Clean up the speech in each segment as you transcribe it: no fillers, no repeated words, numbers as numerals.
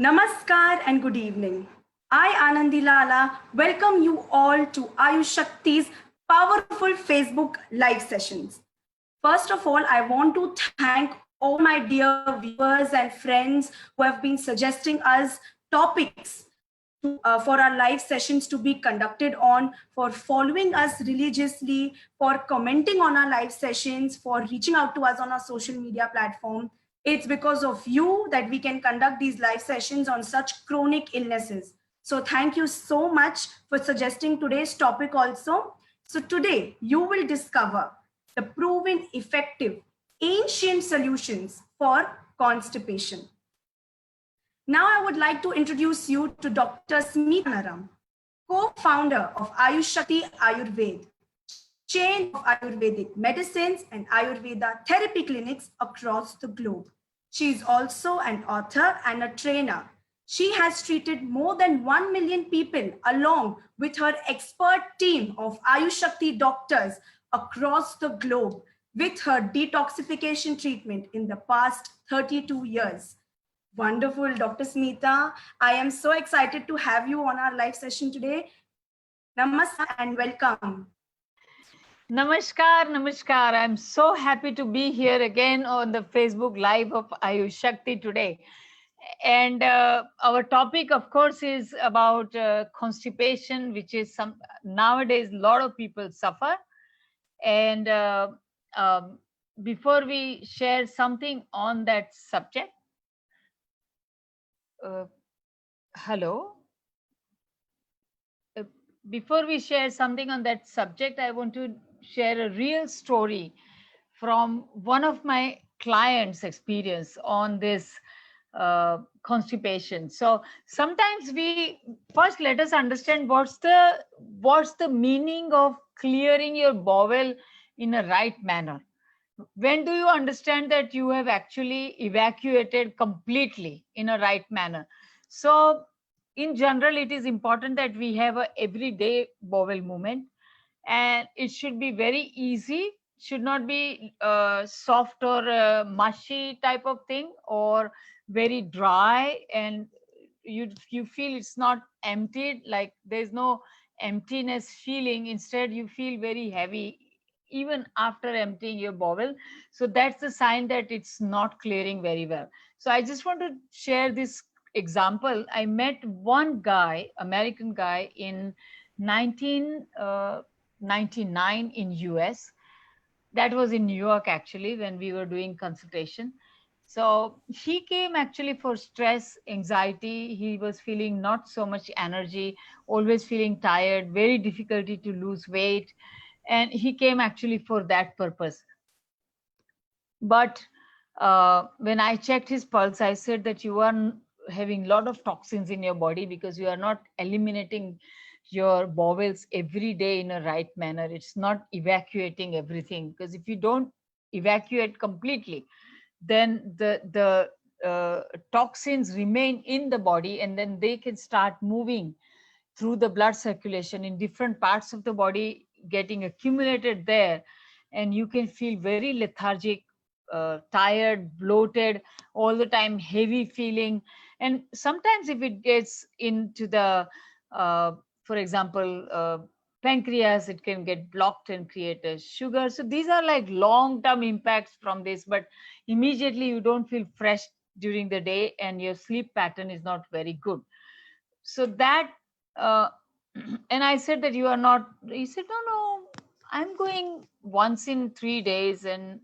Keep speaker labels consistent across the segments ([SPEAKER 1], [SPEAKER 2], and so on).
[SPEAKER 1] Namaskar and good evening. I, Anandi Lala, welcome you all to Ayush Shakti's powerful Facebook live sessions. First of all, I want to thank all my dear viewers and friends who have been suggesting us topics for our live sessions to be conducted on, for following us religiously, for commenting on our live sessions, for reaching out to us on our social media platform. It's because of you that we can conduct these live sessions on such chronic illnesses. So thank you so much for suggesting today's topic also. So today you will discover the proven effective ancient solutions for constipation. Now I would like to introduce you to Dr. Smita Naram, co-founder of Ayush Shakti Ayurved, chain of Ayurvedic medicines and Ayurveda therapy clinics across the globe. She is also an author and a trainer. She has treated more than 1 million people along with her expert team of Ayush Shakti doctors across the globe with her detoxification treatment in the past 32 years. Wonderful, Dr. Smita. I am so excited to have you on our live session today. Namaskar and welcome.
[SPEAKER 2] Namaskar, Namaskar. I'm so happy to be here again on the Facebook Live of Ayush Shakti today. And our topic, of course, is about constipation, which is nowadays a lot of people suffer. And um, before we share something on that subject, uh, hello. Uh, Before we share something on that subject, I want to share a real story from one of my clients' experience on this constipation. So sometimes we first let us understand what's the meaning of clearing your bowel in a right manner. When do you understand that you have actually evacuated completely in a right manner? So in general, it is important that we have a everyday bowel movement, and it should be very easy, should not be soft or mushy type of thing, or very dry, and you feel it's not emptied, like there's no emptiness feeling. Instead, you feel very heavy even after emptying your bowel. So that's the sign that it's not clearing very well. So I just want to share this example. I met one guy, American guy, in 1999 in US. That was in New York, actually, when we were doing consultation. So he came actually for stress, anxiety. He was feeling not so much energy, always feeling tired, very difficulty to lose weight. And he came actually for that purpose. But when I checked his pulse, I said that you are having a lot of toxins in your body because you are not eliminating your bowels every day in a right manner. It's not evacuating everything, because if you don't evacuate completely, then the toxins remain in the body, and then they can start moving through the blood circulation in different parts of the body, getting accumulated there, and you can feel very lethargic, tired, bloated, all the time, heavy feeling. And sometimes if it gets into the for example, pancreas, it can get blocked and create a sugar. So these are like long term impacts from this, but immediately you don't feel fresh during the day, and your sleep pattern is not very good. So that uh, and I said that you are not. He said, no, I'm going once in 3 days, and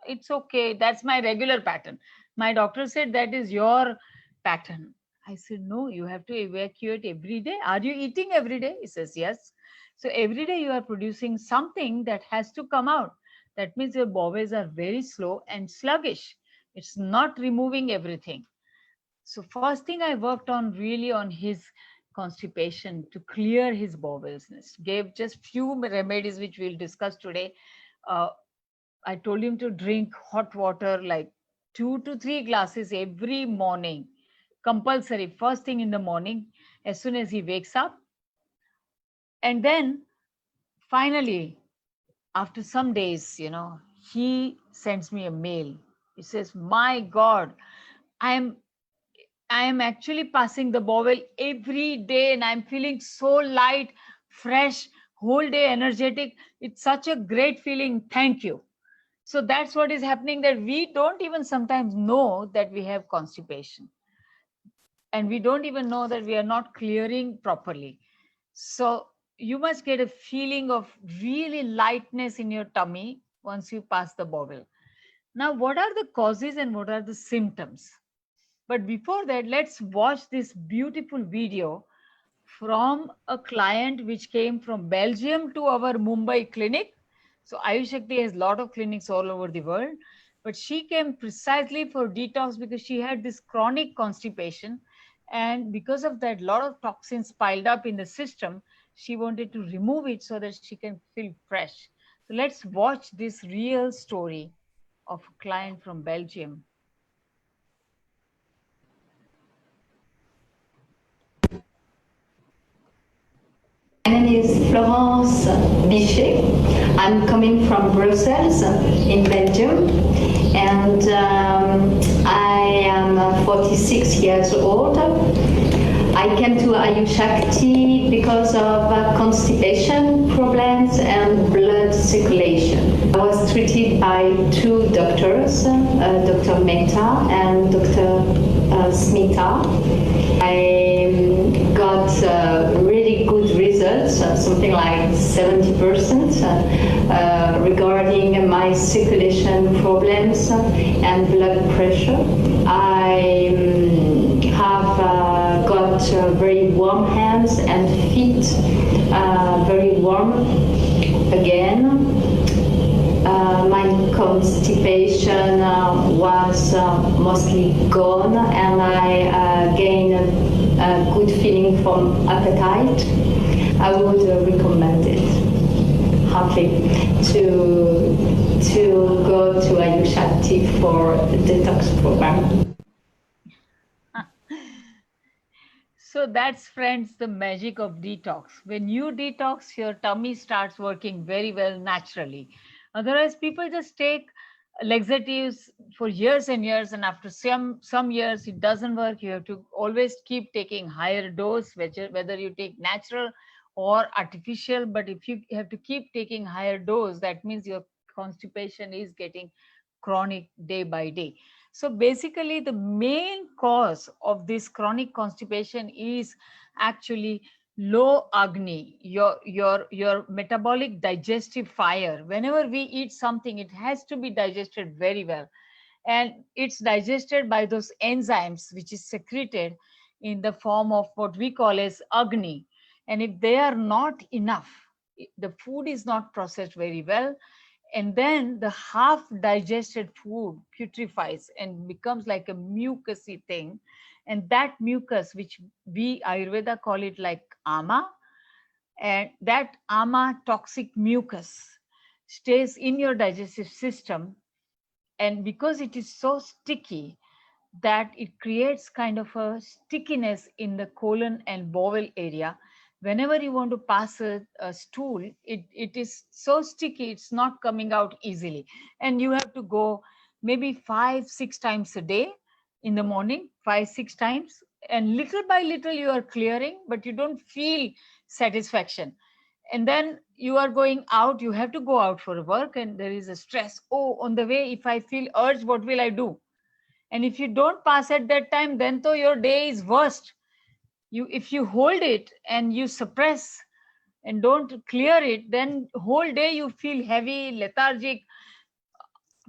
[SPEAKER 2] it's okay, that's my regular pattern. My doctor said that is your pattern. I said, no, you have to evacuate every day. Are you eating every day? He says, yes. So every day you are producing something that has to come out. That means your bowels are very slow and sluggish. It's not removing everything. So first thing I worked on really on his constipation to clear his bowels. Gave just few remedies which we'll discuss today. Uh, I told him to drink hot water like 2 to 3 glasses every morning, compulsory, first thing in the morning, as soon as he wakes up. And then finally, after some days, he sends me a mail. He says, my God, I'm I am actually passing the bowel every day and I'm feeling so light, fresh, whole day energetic. It's such a great feeling. Thank you. So that's what is happening, that we don't even sometimes know that we have constipation. And we don't even know that we are not clearing properly. So you must get a feeling of really lightness in your tummy once you pass the bowel. Now, what are the causes and what are the symptoms? But before that, let's watch this beautiful video from a client which came from Belgium to our Mumbai clinic. So Ayush Shakti has a lot of clinics all over the world, but she came precisely for detox because she had this chronic constipation. And because of that, a lot of toxins piled up in the system. She wanted to remove it so that she can feel fresh. So let's watch this real story of a client from Belgium.
[SPEAKER 3] My name is Florence Bichet. I'm coming from Brussels in Belgium, and I am 46 years old. I came to Ayush Shakti because of constipation problems and blood circulation. I was treated by two doctors, Dr. Mehta and Dr. Smita. I got really good results, something like 70% regarding my circulation problems and blood pressure. I have got very warm hands and feet, very warm again. My constipation was mostly gone, and I gained a good feeling from appetite. I would recommend it hotly to go to Ayush Shakti for a detox program.
[SPEAKER 2] So that's, friends, the magic of detox. When you detox, your tummy starts working very well naturally. Otherwise, people just take laxatives for years and years, and after some years it doesn't work. You have to always keep taking higher dose, whether you take natural or artificial. But if you have to keep taking higher dose, that means your constipation is getting chronic day by day. So basically, the main cause of this chronic constipation is actually low agni, your metabolic digestive fire. Whenever we eat something, it has to be digested very well, and it's digested by those enzymes which is secreted in the form of what we call as agni. And if they are not enough, the food is not processed very well, and then the half digested food putrefies and becomes like a mucusy thing. And that mucus, which we Ayurveda call it like ama, and that ama toxic mucus stays in your digestive system. And because it is so sticky, that it creates kind of a stickiness in the colon and bowel area. Whenever you want to pass a stool, it is so sticky, it's not coming out easily. And you have to go maybe 5-6 times a day in the morning, 5-6 times. And little by little you are clearing, but you don't feel satisfaction. And then you are going out, you have to go out for work, and there is a stress. Oh, on the way, if I feel urge, what will I do? And if you don't pass at that time, then to your day is worst. If you hold it and you suppress and don't clear it, then whole day you feel heavy, lethargic,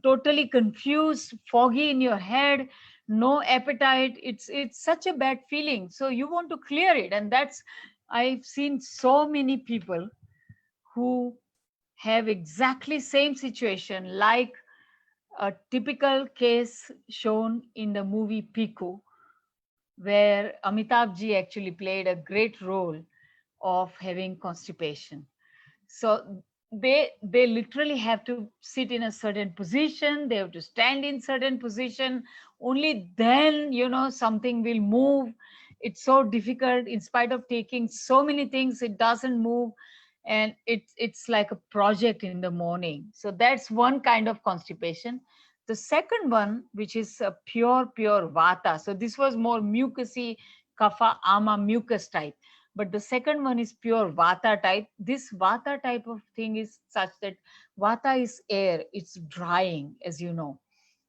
[SPEAKER 2] totally confused, foggy in your head, no appetite. It's such a bad feeling. So you want to clear it. And that's, I've seen so many people who have exactly same situation, like a typical case shown in the movie Piku, where Amitabh Ji actually played a great role of having constipation. So they literally have to sit in a certain position, they have to stand in certain position, only then something will move. It's so difficult, in spite of taking so many things, it doesn't move. And it's like a project in the morning. So that's one kind of constipation. The second one, which is pure vata. So this was more mucousy, kapha, ama, mucus type. But the second one is pure vata type. This vata type of thing is such that vata is air, it's drying, as you know.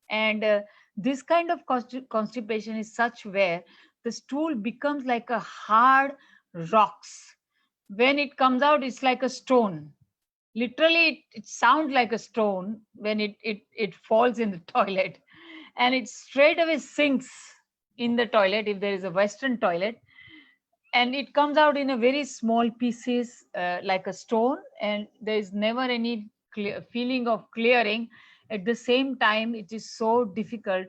[SPEAKER 2] And this kind of constipation is such where the stool becomes like a hard rocks. When it comes out, it's like a stone. Literally, it sounds like a stone when it falls in the toilet, and it straight away sinks in the toilet if there is a Western toilet, and it comes out in a very small pieces like a stone, and there is never any feeling of clearing. At the same time, it is so difficult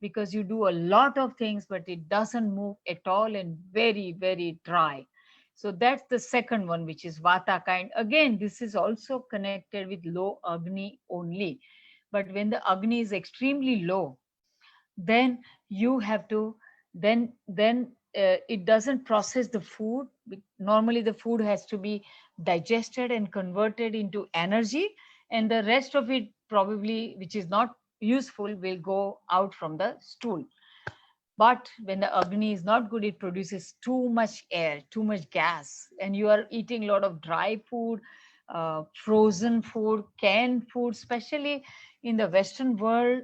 [SPEAKER 2] because you do a lot of things but it doesn't move at all and very dry. So that's the second one, which is vata kind. Again, this is also connected with low agni only, but when the agni is extremely low, then you have to then it doesn't process the food. Normally the food has to be digested and converted into energy, and the rest of it probably, which is not useful, will go out from the stool. But when the agni is not good, it produces too much air, too much gas, and you are eating a lot of dry food, frozen food, canned food, especially in the Western world.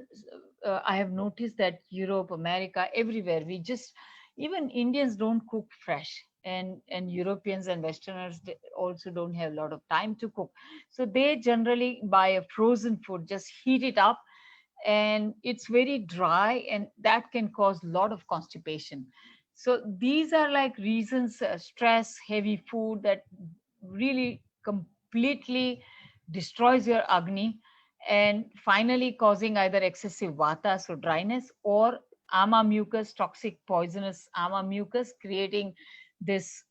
[SPEAKER 2] I have noticed that Europe, America, everywhere, we just, even Indians don't cook fresh. And Europeans and Westerners, they also don't have a lot of time to cook. So they generally buy a frozen food, just heat it up, and it's very dry, and that can cause a lot of constipation. So these are like reasons, stress, heavy food, that really completely destroys your agni, and finally causing either excessive vata, so dryness, or ama mucus, toxic poisonous ama mucus, creating this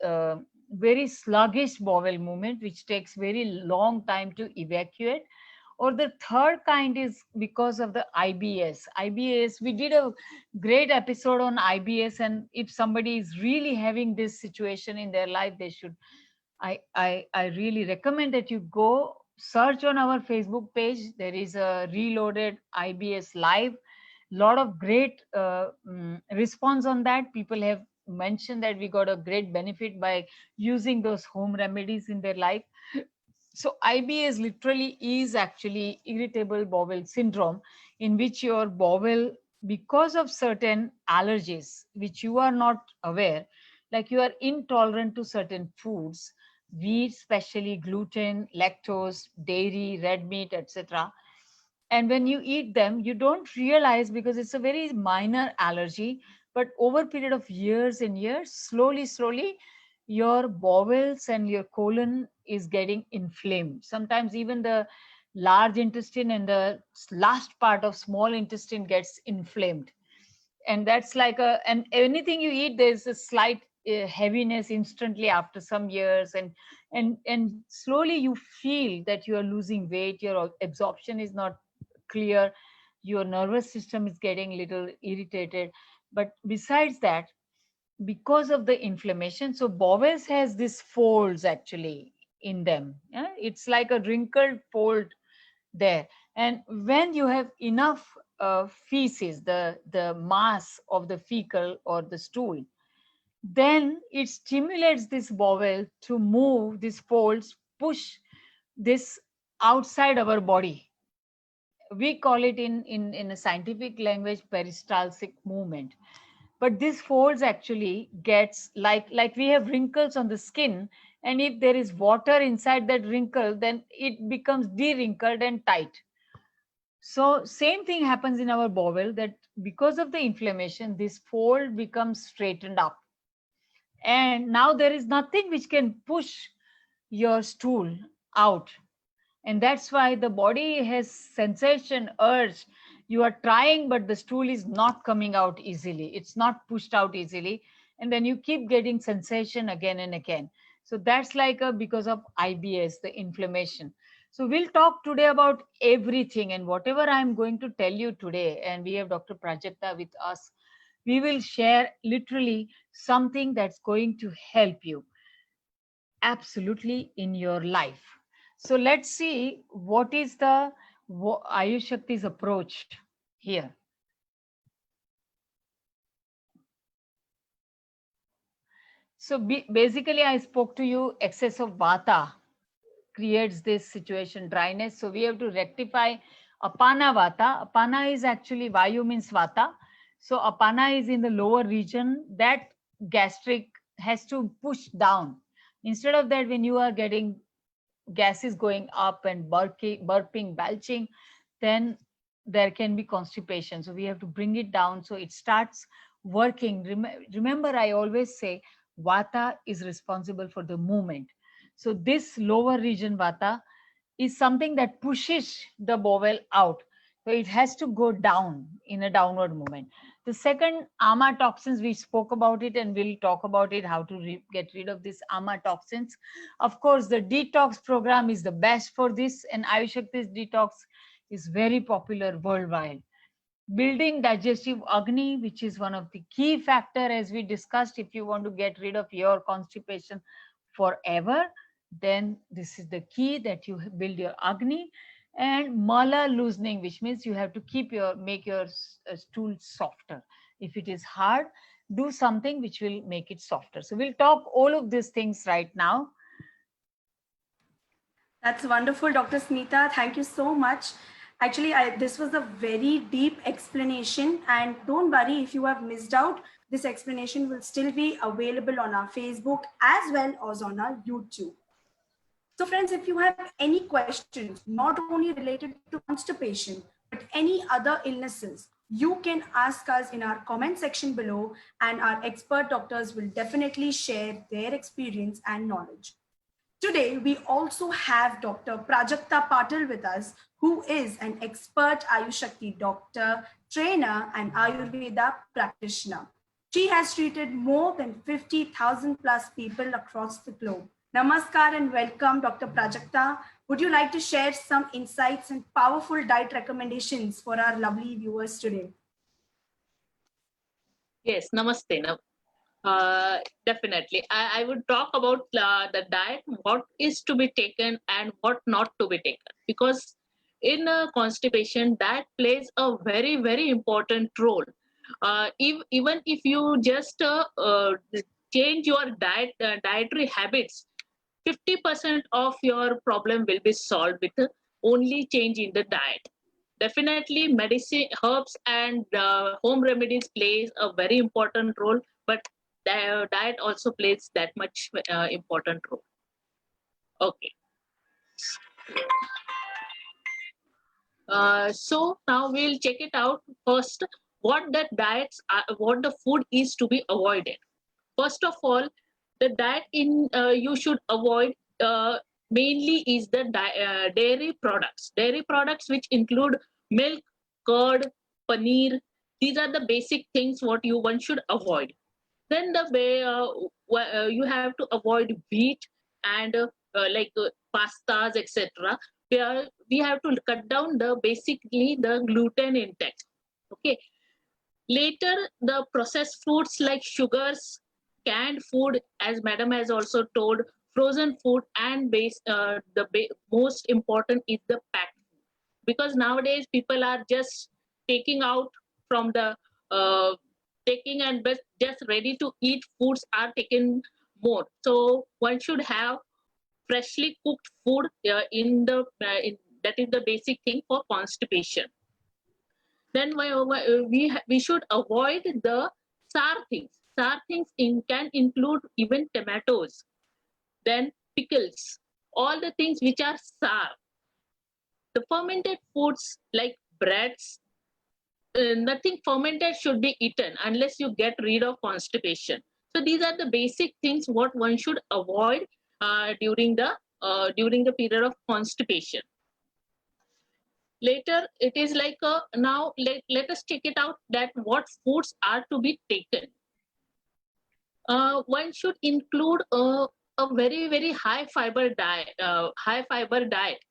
[SPEAKER 2] very sluggish bowel movement which takes very long time to evacuate. Or the third kind is because of the IBS. IBS, we did a great episode on IBS, and if somebody is really having this situation in their life, they should, I really recommend that you go search on our Facebook page. There is a Reloaded IBS Live. Lot of great response on that. People have mentioned that we got a great benefit by using those home remedies in their life. So IBS literally is actually irritable bowel syndrome, in which your bowel, because of certain allergies which you are not aware, like you are intolerant to certain foods, wheat, especially gluten, lactose, dairy, red meat, etc. And when you eat them, you don't realize because it's a very minor allergy, but over a period of years and years, slowly your bowels and your colon is getting inflamed. Sometimes even the large intestine and the last part of small intestine gets inflamed. And that's like a, and anything you eat, there's a slight heaviness instantly after some years, and slowly you feel that you are losing weight, your absorption is not clear, your nervous system is getting little irritated. But besides that, because of the inflammation, so bowels has these folds actually in them, yeah? It's like a wrinkled fold there. And when you have enough feces, the mass of the fecal or the stool, then it stimulates this bowel to move these folds, push this outside our body. We call it in a scientific language peristaltic movement. But this folds actually gets like we have wrinkles on the skin, and if there is water inside that wrinkle, then it becomes de-wrinkled and tight. So same thing happens in our bowel, that because of the inflammation, this fold becomes straightened up, and now there is nothing which can push your stool out. And that's why the body has sensation, urge, you are trying but the stool is not coming out easily, it's not pushed out easily, and then you keep getting sensation again and again. So that's like a because of IBS, the inflammation. So we'll talk today about everything, and whatever I'm going to tell you today, and we have Dr. Prajakta with us, we will share literally something that's going to help you absolutely in your life. So let's see what is the Ayush Shakti's approach here. So basically, I spoke to you, excess of vata creates this situation, dryness. So we have to rectify apana vata. Apana is actually, vayu means vata. So apana is in the lower region. That gastric has to push down. Instead of that, when you are getting gases going up and burping, belching, then there can be constipation. So we have to bring it down so it starts working. Remember, I always say vata is responsible for the movement. So this lower region vata is something that pushes the bowel out. So it has to go down in a downward movement. The second, ama toxins, we spoke about it and we'll talk about it, how to get rid of these ama toxins. Of course, the detox program is the best for this, and Ayushakti's detox is very popular worldwide. Building digestive agni, which is one of the key factor, as we discussed. If you want to get rid of your constipation forever, then this is the key, that you build your agni. And mala loosening, which means you have to make your stool softer. If it is hard, do something which will make it softer. So we'll talk all of these things right now.
[SPEAKER 1] That's wonderful, Dr. Smita. Thank you so much. Actually, this was a very deep explanation, and don't worry if you have missed out. This explanation will still be available on our Facebook as well as on our YouTube. So friends, if you have any questions, not only related to constipation, but any other illnesses, you can ask us in our comment section below, and our expert doctors will definitely share their experience and knowledge. Today, we also have Dr. Prajakta Patil with us, who is an expert Ayushakti doctor, trainer, and Ayurveda practitioner. She has treated more than 50,000 plus people across the globe. Namaskar and welcome, Dr. Prajakta. Would you like to share some insights and powerful diet recommendations for our lovely viewers today?
[SPEAKER 4] Yes, namaste. Definitely. I would talk about the diet, what is to be taken and what not to be taken. Because in constipation, diet plays a very, very important role. Even if you just change your dietary habits, 50% of your problem will be solved with only change in the diet. Definitely, medicine, herbs, and home remedies plays a very important role, but the diet also plays that much important role. Okay. So now we'll check it out first. What what the food is to be avoided. First of all, the diet you should avoid mainly is the dairy products. Dairy products which include milk, curd, paneer. These are the basic things what one should avoid. Then you have to avoid wheat and pastas, etc. We have to cut down basically the gluten intake. Okay. Later, the processed foods like sugars, canned food, as Madam has also told, frozen food, and most important is the packed food. Because nowadays people are just taking out from the taking and just ready to eat foods are taken more. So one should have freshly cooked food that is the basic thing for constipation. Then we should avoid the sour things. Sour things can include even tomatoes, then pickles, all the things which are sour. The fermented foods like breads, nothing fermented should be eaten unless you get rid of constipation. So these are the basic things what one should avoid during the period of constipation. Later, it is like now let us check it out that what foods are to be taken. One should include a very, very high fiber diet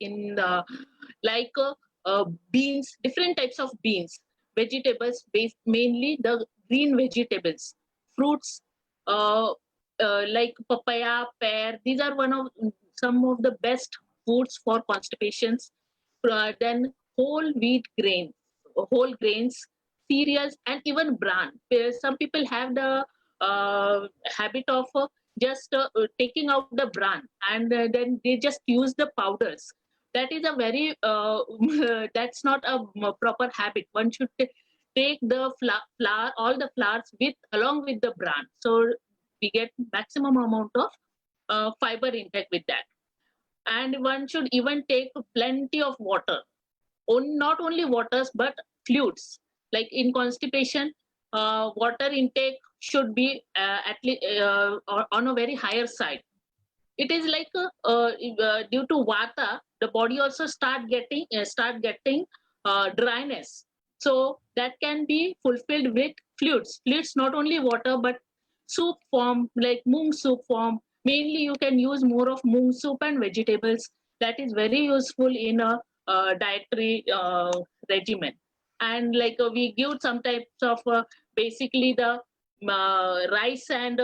[SPEAKER 4] in beans, different types of beans, vegetables, mainly the green vegetables, fruits like papaya, pear. These are some of the best foods for constipations. Then whole wheat grains. whole grains, cereals, and even bran. Some people have the habit of just taking out the bran, and then they just use the powders. That is a very that's not a proper habit. One should take the flour, all the flours with along with the bran, so we get maximum amount of fiber intake with that. And one should even take plenty of water, not only waters but fluids. Like in constipation, water intake should be at least on a very higher side. It is like due to vata, the body also start getting dryness. So that can be fulfilled with fluids, not only water but soup form, like moong soup form. Mainly you can use more of moong soup and vegetables. That is very useful in a dietary regimen. And like we give some types of basically the rice and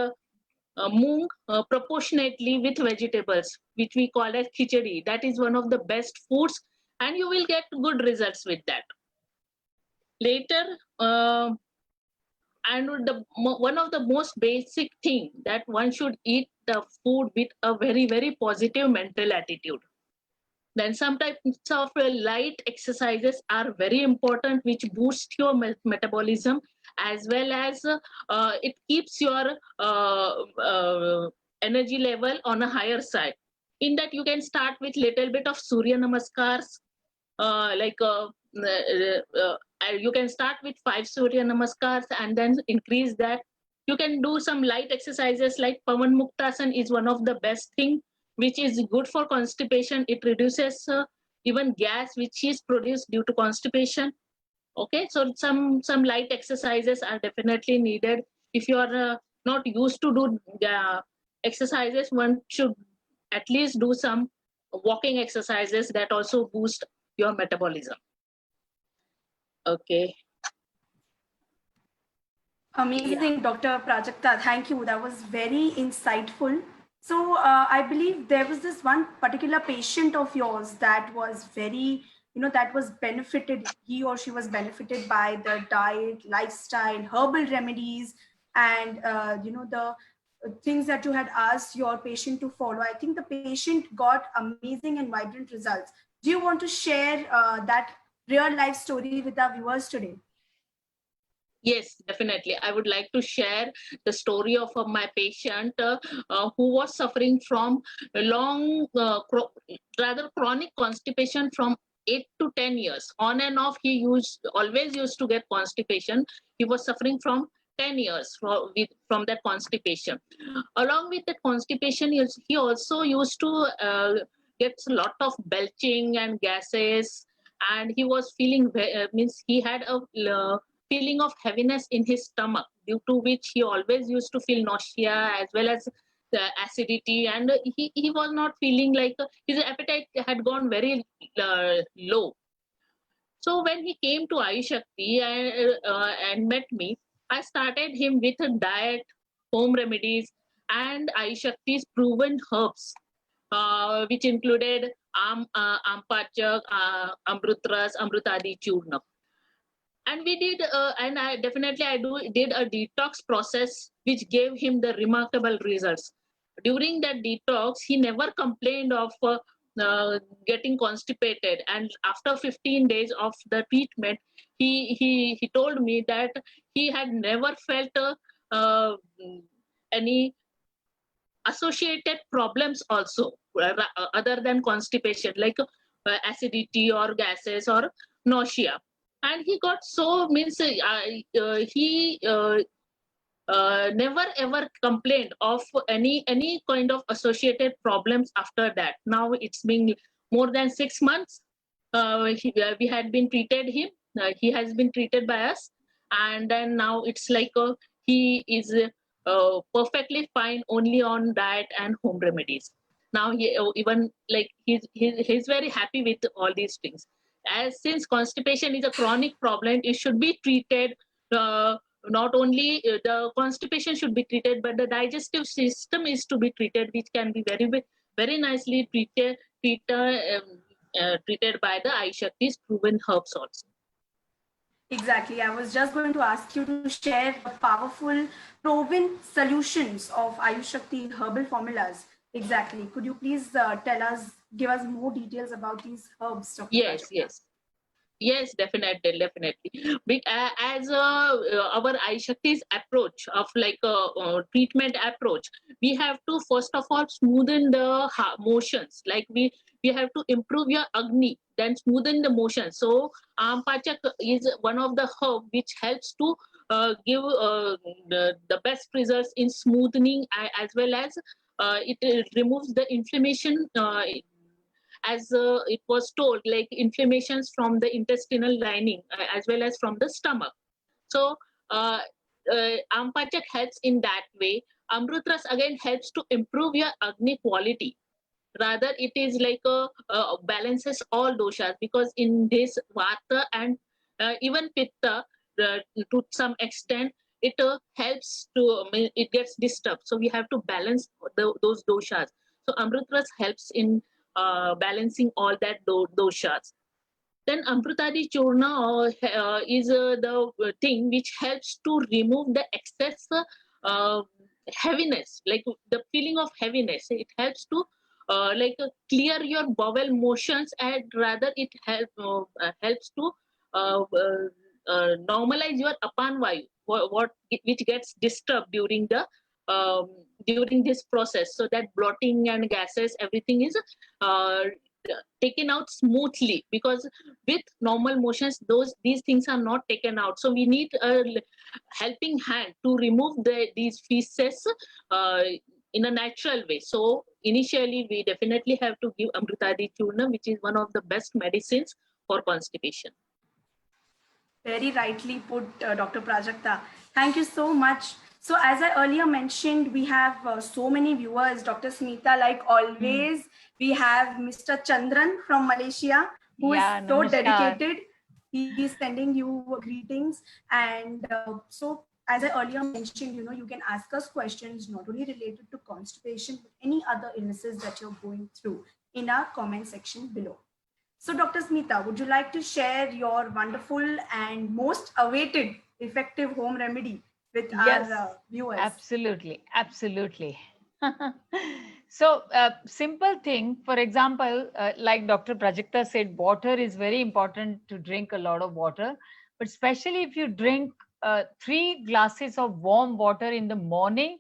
[SPEAKER 4] moong proportionately with vegetables, which we call as khichdi. That is one of the best foods, and you will get good results with that. Later, and one of the most basic thing that one should eat the food with a very, very positive mental attitude. Then some types of light exercises are very important, which boost your metabolism, as well as it keeps your energy level on a higher side. In that, you can start with little bit of Surya Namaskars, you can start with 5 Surya Namaskars and then increase that. You can do some light exercises like Pavan Muktasan is one of the best thing, which is good for constipation. It reduces even gas which is produced due to constipation. Okay, so some light exercises are definitely needed. If you are not used to do exercises, one should at least do some walking exercises that also boost your metabolism. Okay.
[SPEAKER 1] Amazing, Dr. Prajakta. Thank you. That was very insightful. So I believe there was this one particular patient of yours that was very, that was benefited, he or she was benefited by the diet, lifestyle, herbal remedies, and, the things that you had asked your patient to follow. I think the patient got amazing and vibrant results. Do you want to share that real life story with our viewers today?
[SPEAKER 4] Yes, definitely. I would like to share the story of my patient who was suffering from a long, rather chronic constipation from 8 to 10 years. On and off, he always used to get constipation. He was suffering from 10 years from that constipation. Along with that constipation, he also used to get a lot of belching and gases, and he was feeling, means he had a feeling of heaviness in his stomach, due to which he always used to feel nausea as well as acidity, and he was not feeling like his appetite had gone very low. So when he came to Ayushakti and met me, I started him with a diet, home remedies, and Ayushakti's proven herbs, which included Ampachak, Amrutras, Amrutadi Churna. And we did and I did a detox process which gave him the remarkable results. During that detox, he never complained of getting constipated, and after 15 days of the treatment, he told me that he had never felt any associated problems also other than constipation, like acidity or gases or nausea. And he got so, means he never ever complained of any kind of associated problems after that. Now it's been more than 6 months. We had been treated him. He has been treated by us, and then now it's like he is perfectly fine only on diet and home remedies. Now he even like he's very happy with all these things. As since constipation is a chronic problem, it should be treated. Not only the constipation should be treated, but the digestive system is to be treated, which can be very nicely treated by the Ayushakti's proven herbs also.
[SPEAKER 1] Exactly. I was just going to ask you to share the powerful, proven solutions of Ayush Shakti herbal formulas. Exactly. Could you please tell us, give us more details about these herbs, Dr.
[SPEAKER 4] Yes,
[SPEAKER 1] Prajakta?
[SPEAKER 4] yes. Yes, definitely, definitely. As our Aishakti's approach of like a treatment approach, we have to first of all smoothen the motions. Like we have to improve your Agni, then smoothen the motion. So Pachak is one of the herb which helps to give the best results in smoothening, as well as it removes the inflammation, as it was told, like inflammations from the intestinal lining, as well as from the stomach. So Ampachak helps in that way. Amrutras again helps to improve your Agni quality. Rather, it is like a balances all doshas, because in this Vata and even Pitta, to some extent, it helps to, it gets disturbed. So we have to balance those doshas. So Amrutras helps in balancing all that doshas. Then Amrutadi Churna is the thing which helps to remove the excess heaviness, like the feeling of heaviness. It helps to clear your bowel motions, and rather it helps to normalize your apan vayu, what which gets disturbed um, during this process, so that bloating and gases, everything is uh, taken out smoothly, because with normal motions these things are not taken out. So we need a helping hand to remove these feces uh, in a natural way. So initially we definitely have to give Amrutadi Churna, which is one of the best medicines for constipation.
[SPEAKER 1] Very rightly put, Dr. Prajakta. Thank you so much. So, as I earlier mentioned, we have so many viewers, Dr. Smita, like
[SPEAKER 2] Hmm.
[SPEAKER 1] always. We have Mr. Chandran from Malaysia, who is
[SPEAKER 2] Yeah,
[SPEAKER 1] so
[SPEAKER 2] namaskar.
[SPEAKER 1] dedicated. He is sending you greetings. And so, as I earlier mentioned, you can ask us questions not only related to constipation, but any other illnesses that you're going through in our comment section below. So, Dr. Smita, would you like to share your wonderful and most awaited effective home remedy with our
[SPEAKER 2] Yes,
[SPEAKER 1] viewers?
[SPEAKER 2] absolutely, absolutely. So, simple thing, for example, like Dr. Prajakta said, water is very important to drink a lot of water, but especially if you drink 3 glasses of warm water in the morning,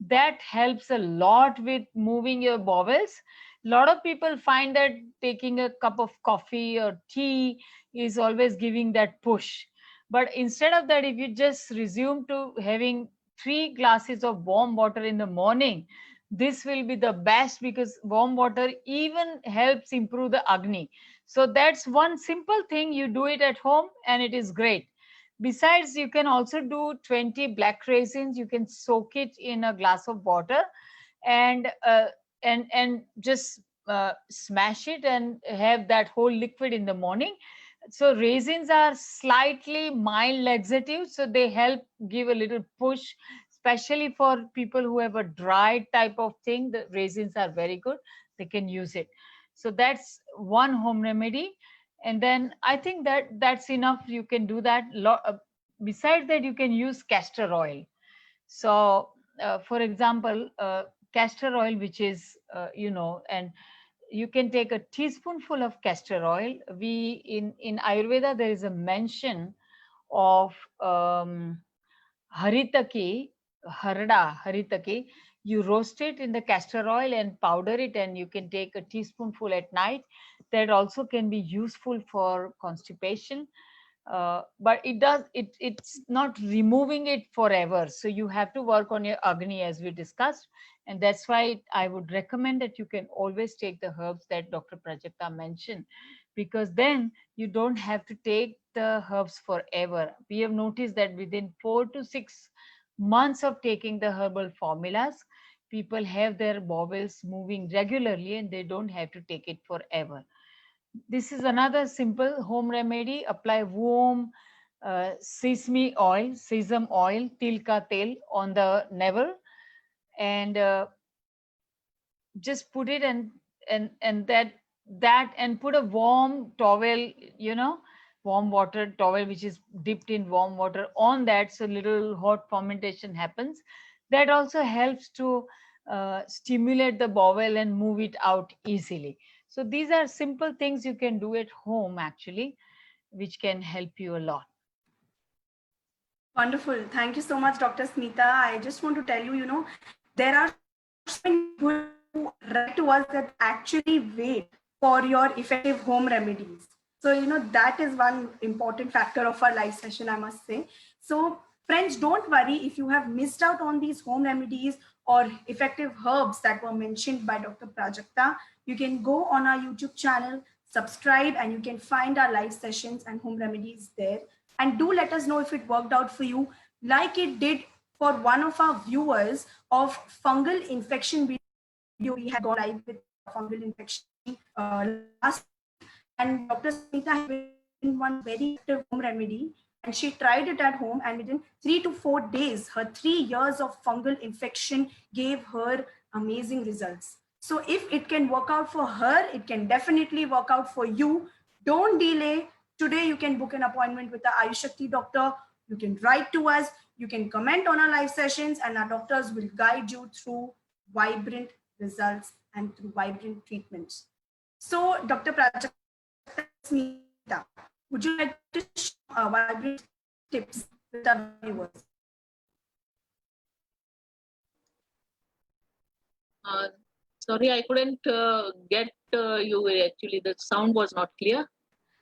[SPEAKER 2] that helps a lot with moving your bowels. A lot of people find that taking a cup of coffee or tea is always giving that push, but instead of that, if you just resume to having 3 glasses of warm water in the morning, this will be the best, because warm water even helps improve the Agni. So that's one simple thing. You do it at home and it is great. Besides, you can also do 20 black raisins. You can soak it in a glass of water and just smash it and have that whole liquid in the morning. So raisins are slightly mild laxative, so they help give a little push, especially for people who have a dry type of thing. The raisins are very good, they can use it. So that's one home remedy. And then I think that that's enough. You can do that. Besides that, you can use castor oil. So for example, castor oil, which is and you can take a teaspoonful of castor oil. We in Ayurveda there is a mention of haritaki, haritaki. You roast it in the castor oil and powder it, and you can take a teaspoonful at night. That also can be useful for constipation. But it's not removing it forever, so you have to work on your Agni, as we discussed. And that's why I would recommend that you can always take the herbs that Dr. Prajakta mentioned, because then you don't have to take the herbs forever. We have noticed that within 4 to 6 months of taking the herbal formulas, people have their bowels moving regularly and they don't have to take it forever. This is another simple home remedy. Apply warm sesame oil, tilka tel on the navel, and just put it and and that and put a warm towel, you know, warm water towel which is dipped in warm water on that, so little hot fermentation happens. That also helps to stimulate the bowel and move it out easily. So these are simple things you can do at home actually, which can help you a lot.
[SPEAKER 1] Wonderful. Thank you so much, Dr. Smita. I just want to tell you, there are so many people who write to us that actually wait for your effective home remedies. So, that is one important factor of our live session, I must say. So, friends, don't worry if you have missed out on these home remedies or effective herbs that were mentioned by Dr. Prajakta. You can go on our YouTube channel, subscribe, and you can find our live sessions and home remedies there. And do let us know if it worked out for you, like it did for one of our viewers of fungal infection video. We had gone live with fungal infection last, and Dr. Smita has been one very effective home remedy, and she tried it at home, and within 3 to 4 days, her 3 years of fungal infection gave her amazing results. So if it can work out for her, it can definitely work out for you. Don't delay. Today, you can book an appointment with the Ayush Shakti doctor. You can write to us. You can comment on our live sessions, and our doctors will guide you through vibrant results and through vibrant treatments. So, Dr. Prajakta Smita, would you like to share vibrant tips with our viewers?
[SPEAKER 4] Sorry, I couldn't get you. Actually, the sound was not clear.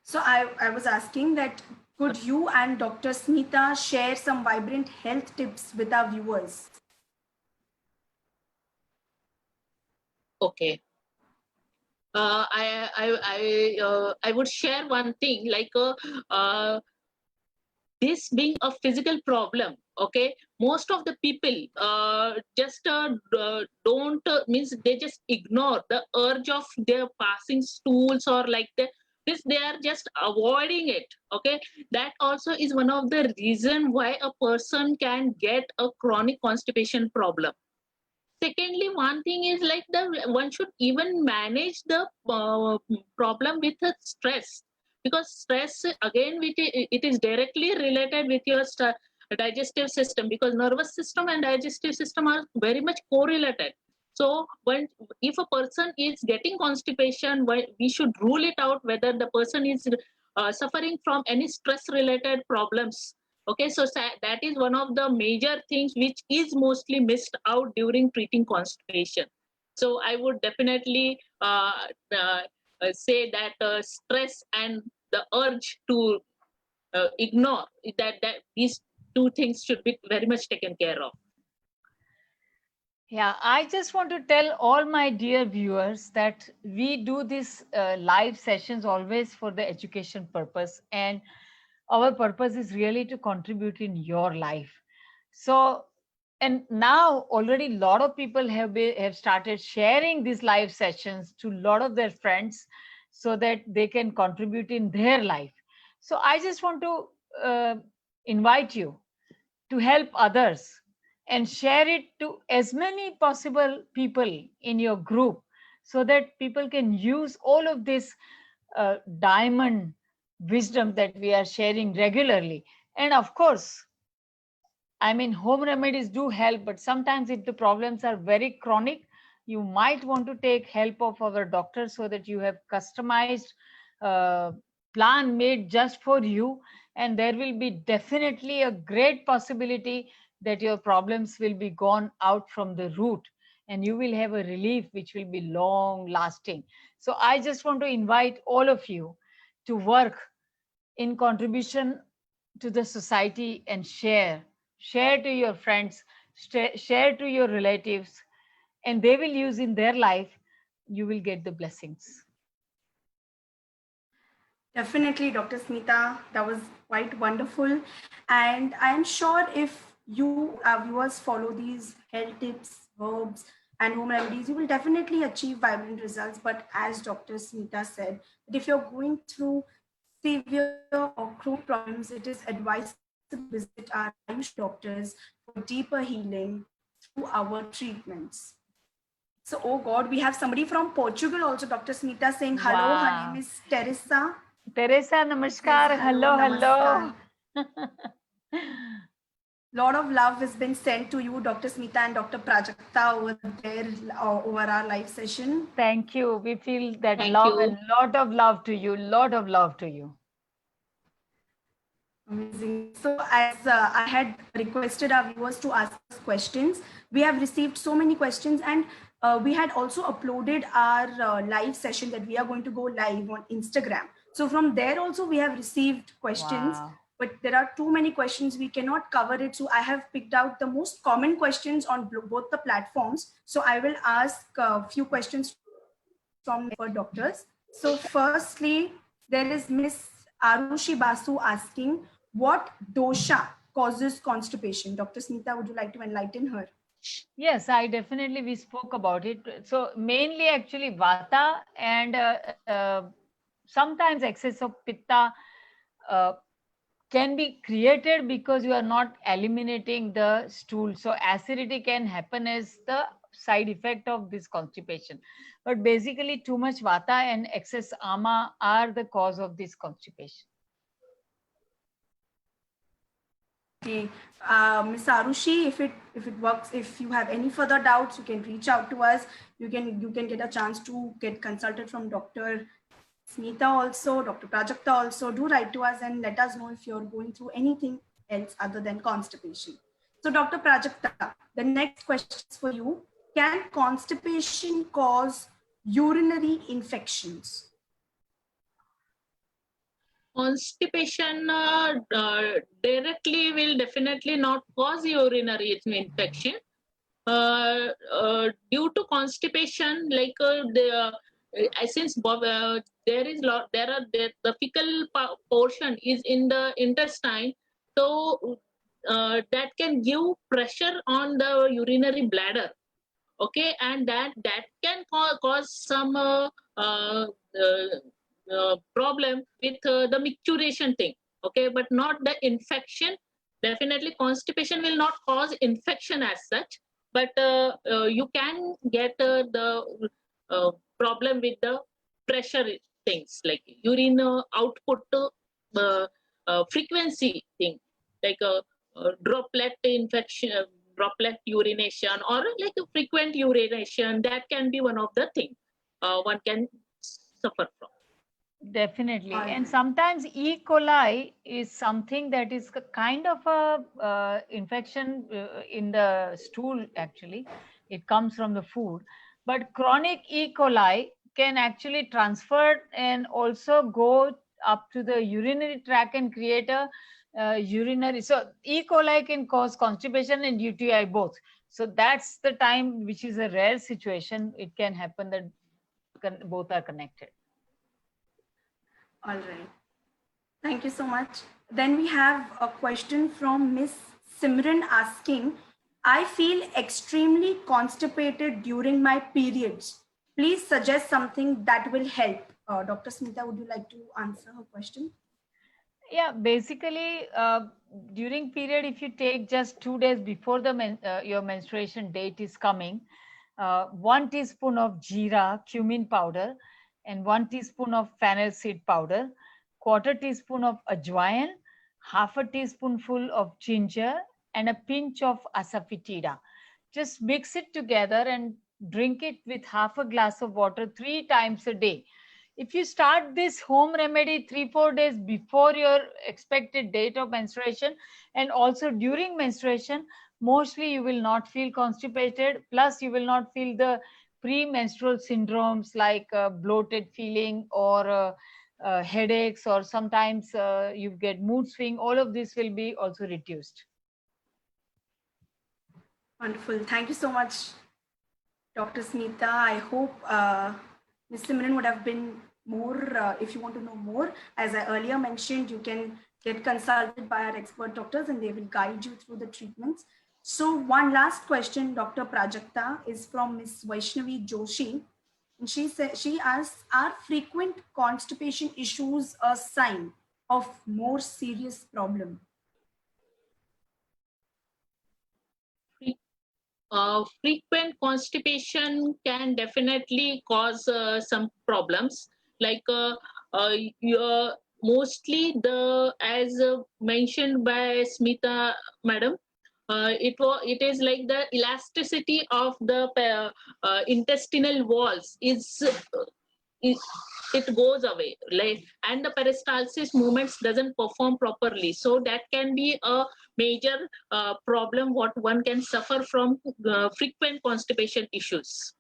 [SPEAKER 1] So I was asking that could you and Dr. Smita share some vibrant health tips with our viewers?
[SPEAKER 4] Okay. I would share one thing, like this being a physical problem. Okay, most of the people just don't means they just ignore the urge of their passing stools or like this. They are just avoiding it. Okay, that also is one of the reason why a person can get a chronic constipation problem. Secondly, one thing is like one should even manage the problem with the stress, because stress again it is directly related with your digestive system, because nervous system and digestive system are very much correlated. So if a person is getting constipation, we should rule it out whether the person is suffering from any stress related problems. Okay, so that is one of the major things which is mostly missed out during treating constipation. So I would definitely say that stress and the urge to ignore that these two things should be very much taken care of.
[SPEAKER 2] Yeah, I just want to tell all my dear viewers that we do this live sessions always for the education purpose, and our purpose is really to contribute in your life. So, and now already a lot of people have started sharing these live sessions to a lot of their friends so that they can contribute in their life. So I just want to invite you to help others and share it to as many possible people in your group so that people can use all of this diamond wisdom that we are sharing regularly. And of course, I mean, home remedies do help, but sometimes if the problems are very chronic, you might want to take help of our doctor so that you have customized plan made just for you, and there will be definitely a great possibility that your problems will be gone out from the root and you will have a relief which will be long lasting. So I just want to invite all of you to work in contribution to the society and share to your friends, share to your relatives, and they will use in their life. You will get the blessings.
[SPEAKER 1] Definitely, Dr. Smita, that was quite wonderful. And I am sure if you, our viewers, follow these health tips, herbs, and home remedies, you will definitely achieve vibrant results. But as Dr. Smita said, that if you're going through severe or chronic problems, it is advisable to visit our Ayush doctors for deeper healing through our treatments. So, oh God, we have somebody from Portugal also, Dr. Smita, saying hello.
[SPEAKER 2] Wow.
[SPEAKER 1] Her name is Teresa.
[SPEAKER 2] Teresa, namaskar.
[SPEAKER 1] Yes,
[SPEAKER 2] Hello, hello.
[SPEAKER 1] Lot of love has been sent to you, Dr. Smita and Dr. Prajakta over there, over our live session.
[SPEAKER 2] Thank you. We feel that
[SPEAKER 4] Thank
[SPEAKER 2] love
[SPEAKER 4] you.
[SPEAKER 2] and lot of love to you. Lot of love to you.
[SPEAKER 1] Amazing. So as I had requested our viewers to ask us questions, we have received so many questions, and we had also uploaded our live session that we are going to go live on Instagram. So from there also we have received questions,
[SPEAKER 2] Wow.
[SPEAKER 1] but there are too many questions, we cannot cover it. So I have picked out the most common questions on both the platforms. So I will ask a few questions from for doctors. So firstly, there is Miss Arushi Basu asking, what dosha causes constipation? Dr. Smita, would you like to enlighten her?
[SPEAKER 2] Yes, I definitely, we spoke about it. So mainly actually vata and sometimes excess of pitta uh, can be created because you are not eliminating the stool. So acidity can happen as the side effect of this constipation. But basically too much vata and excess ama are the cause of this constipation.
[SPEAKER 1] Okay, Ms. Arushi, if it works, if you have any further doubts, you can reach out to us. You can get a chance to get consulted from Dr. Smita also, Dr. Prajakta also. Do write to us and let us know if you're going through anything else other than constipation. So, Dr. Prajakta, the next question is for you. Can constipation cause urinary infections?
[SPEAKER 4] Constipation directly will definitely not cause urinary infection. Due to constipation, like since the fecal portion is in the intestine, so that can give pressure on the urinary bladder. Okay, and that can cause some problem with the micturition thing. Okay, but not the infection. Definitely constipation will not cause infection as such, but you can get the problem with the pressure things, like urine output frequency thing, like droplet infection, droplet urination, or like a frequent urination. That can be one of the things one can suffer from.
[SPEAKER 2] Definitely.
[SPEAKER 1] All
[SPEAKER 2] And
[SPEAKER 1] right.
[SPEAKER 2] sometimes E. coli is something that is kind of a infection in the stool, actually. It comes from the food. But chronic E. coli can actually transfer and also go up to the urinary tract and create a urinary. So E. coli can cause constipation and UTI both. So that's the time, which is a rare situation. It can happen that both are connected.
[SPEAKER 1] All right. Thank you so much. Then we have a question from Miss Simran asking, I feel extremely constipated during my periods. Please suggest something that will help. Dr. Smita, would you like to answer her question?
[SPEAKER 2] Yeah, basically, during period, if you take just 2 days before your menstruation date is coming, 1 teaspoon of jeera cumin powder and 1 teaspoon of fennel seed powder, quarter teaspoon of ajwain, half a teaspoonful of ginger, and a pinch of asafoetida. Just mix it together and drink it with half a glass of water 3 times a day. If you start this home remedy 3-4 days before your expected date of menstruation and also during menstruation, mostly you will not feel constipated, plus you will not feel the premenstrual syndromes like bloated feeling or headaches, or sometimes you get mood swing. All of this will be also reduced.
[SPEAKER 1] Wonderful. Thank you so much, Dr. Smita. I hope Ms. Simran would have been more, if you want to know more, as I earlier mentioned, you can get consulted by our expert doctors and they will guide you through the treatments. So one last question, Dr. Prajakta, is from Ms. Vaishnavi Joshi. And she asks, are frequent constipation issues a sign of more serious problem?
[SPEAKER 4] Frequent constipation can definitely cause some problems, like Mostly as mentioned by Smita madam, it is like the elasticity of the intestinal walls it goes away, like, and the peristalsis movements doesn't perform properly, so that can be a major problem what one can suffer from frequent constipation issues.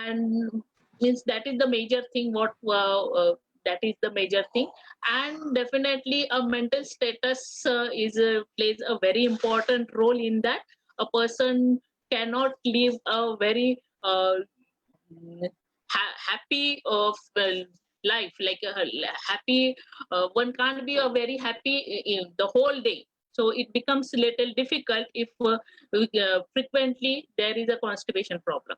[SPEAKER 4] And means that is the major thing that is the major thing. And definitely a mental status plays a very important role in that. A person cannot live a very happy life, like a happy one can't be a very happy in the whole day, so it becomes a little difficult if frequently there is a constipation problem.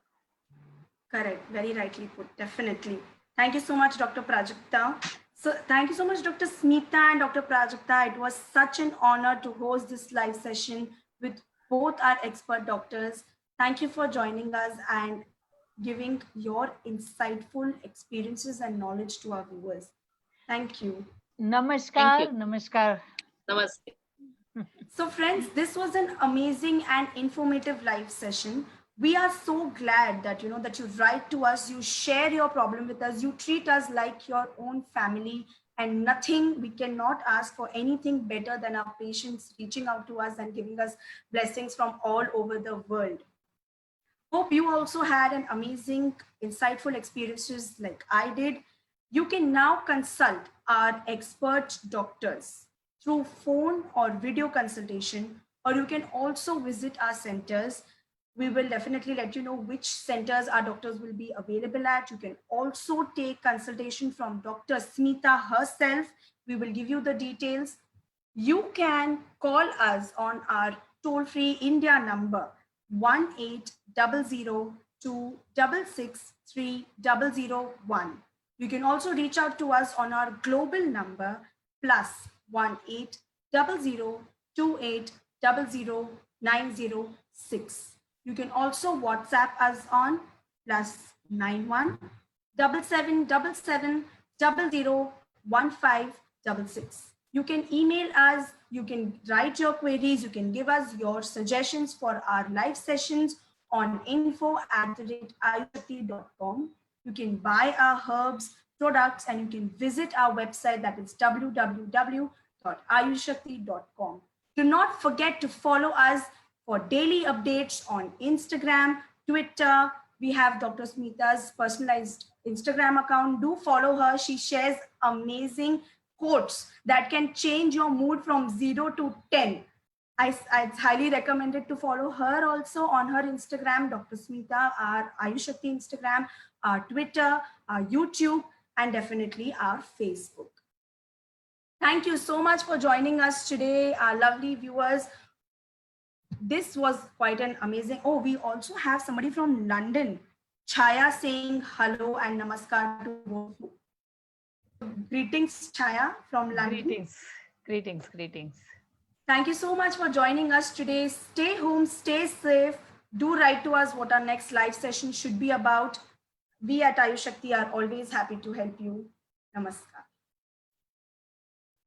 [SPEAKER 1] Correct. Very rightly put. Definitely. Thank you so much, Dr. Prajakta. So thank you so much, Dr. Smita and Dr. Prajakta. It was such an honor to host this live session with both our expert doctors. Thank you for joining us and giving your insightful experiences and knowledge to our viewers. Thank you.
[SPEAKER 2] Namaskar.
[SPEAKER 4] Thank you.
[SPEAKER 2] Namaskar.
[SPEAKER 4] Namaste.
[SPEAKER 1] So friends, this was an amazing and informative live session. We are so glad that that you write to us, you share your problem with us, you treat us like your own family, and we cannot ask for anything better than our patients reaching out to us and giving us blessings from all over the world. Hope you also had an amazing, insightful experiences like I did. You can now consult our expert doctors through phone or video consultation, or you can also visit our centers. We will definitely let you know which centers our doctors will be available at. You can also take consultation from Dr. Smita herself. We will give you the details. You can call us on our toll-free India number 1800266301. You can also reach out to us on our global number +180028009006. You can also WhatsApp us on +917777001566. You can email us, you can write your queries, you can give us your suggestions for our live sessions on info@ayushakti.com. You can buy our herbs, products, and you can visit our website, that is www.ayushakti.com. Do not forget to follow us for daily updates on Instagram, Twitter. We have Dr. Smita's personalized Instagram account. Do follow her. She shares amazing quotes that can change your mood from 0 to 10. I highly recommend it to follow her also on her Instagram, Dr. Smita, our Ayush Shakti Instagram, our Twitter, our YouTube, and definitely our Facebook. Thank you so much for joining us today, our lovely viewers. This was quite an amazing. Oh, we also have somebody from London, Chaya, saying hello and namaskar to both. Greetings, Chaya from London.
[SPEAKER 2] Greetings.
[SPEAKER 1] Thank you so much for joining us today. Stay home, stay safe. Do write to us what our next live session should be about. We at Ayush Shakti are always happy to help you. Namaskar.